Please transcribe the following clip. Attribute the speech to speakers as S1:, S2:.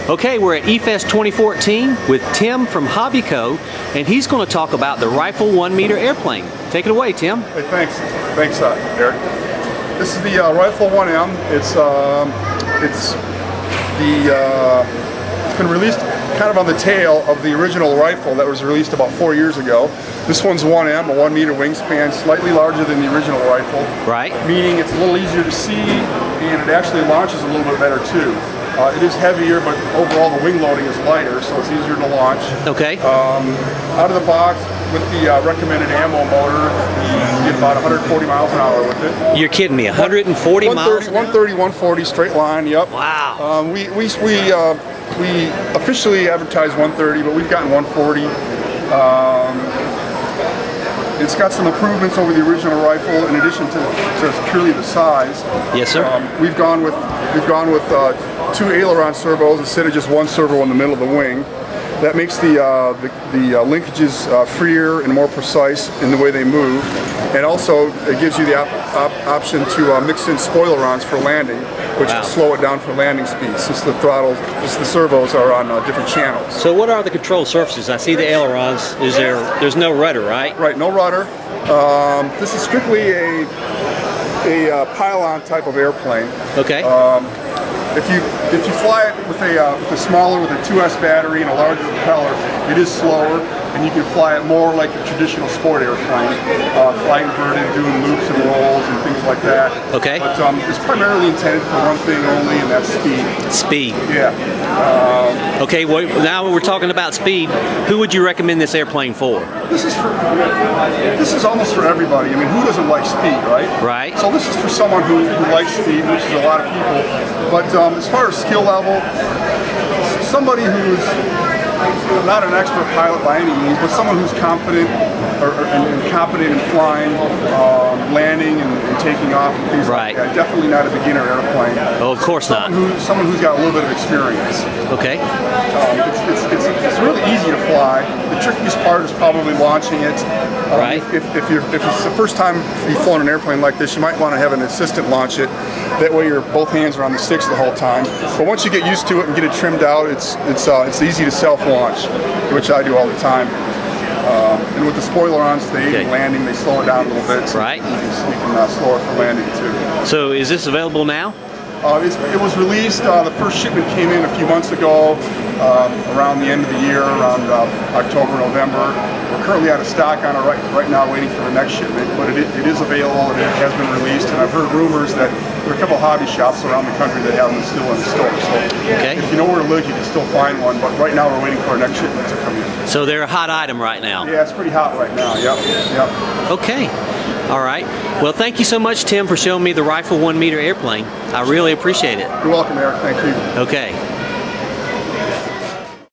S1: Okay, we're at eFest 2014 with Tim from Hobbico, and he's going to talk about the Rifle 1 meter airplane. Take it away, Tim.
S2: Hey, thanks, Eric. This is the Rifle 1M. It's been released kind of on the tail of the original rifle that was released about 4 years ago. This one's 1M, a 1 meter wingspan, slightly larger than the original rifle.
S1: Right.
S2: Meaning it's a little easier to see, and it actually launches a little bit better too. It is heavier, but overall the wing loading is lighter, so it's easier to launch.
S1: Okay.
S2: Out of the box, with the recommended ammo motor, you get about 140 miles an hour with it.
S1: You're kidding me, 140 miles?
S2: 130, 140, straight line, yep.
S1: Wow.
S2: We officially advertised 130, but we've gotten 140. It's got some improvements over the original rifle in addition to purely the size.
S1: Yes, sir.
S2: We've gone with 2 aileron servos instead of just 1 servo in the middle of the wing. That makes the linkages freer and more precise in the way they move, and also it gives you the option to mix in spoilerons for landing, which will slow it down for landing speed, since the servos are on different channels.
S1: So what are the control surfaces? I see the ailerons. There's no rudder, right?
S2: Right, no rudder. This is strictly a pylon type of airplane.
S1: Okay.
S2: If you fly it with a smaller, with a 2S battery and a larger propeller, it is slower, and you can fly it more like a traditional sport airplane, fly inverted, doing loops and rolls and things like that.
S1: Okay.
S2: But it's primarily intended for one thing only, and that's speed.
S1: Speed.
S2: Yeah.
S1: Okay. Well, now we're talking about speed. Who would you recommend this airplane for?
S2: This is almost for everybody. I mean, who doesn't like speed, right?
S1: Right.
S2: So this is for someone who likes speed, which is a lot of people. But as far as skill level, somebody who's not an expert pilot by any means, but someone who's confident and competent in flying, landing and taking off and things like that. Definitely not a beginner airplane.
S1: Oh, of course not.
S2: Someone who's got a little bit of experience.
S1: Okay.
S2: It's really easy to fly. The trickiest part is probably launching it.
S1: Right.
S2: If it's the first time you've flown an airplane like this, you might want to have an assistant launch it. That way both hands are on the sticks the whole time. But once you get used to it and get it trimmed out, it's easy to self-launch, which I do all the time. And with the spoilerons, they aid in landing, they slow it down a little bit. So
S1: right.
S2: You can slow it for landing too.
S1: So is this available now?
S2: It was released, the first shipment came in a few months ago, around the end of the year, around October, November. We're currently out of stock on it right now, waiting for the next shipment, but it is available and it has been released, and I've heard rumors that there are a couple of hobby shops around the country that have them still in the store. So if you know where to look, you can still find one, but right now we're waiting for our next shipment to come in.
S1: So they're a hot item right now?
S2: Yeah, it's pretty hot right now, yep.
S1: Okay. All right. Well, thank you so much, Tim, for showing me the Rifle 1 meter airplane. I really appreciate it.
S2: You're welcome, Eric. Thank you.
S1: Okay.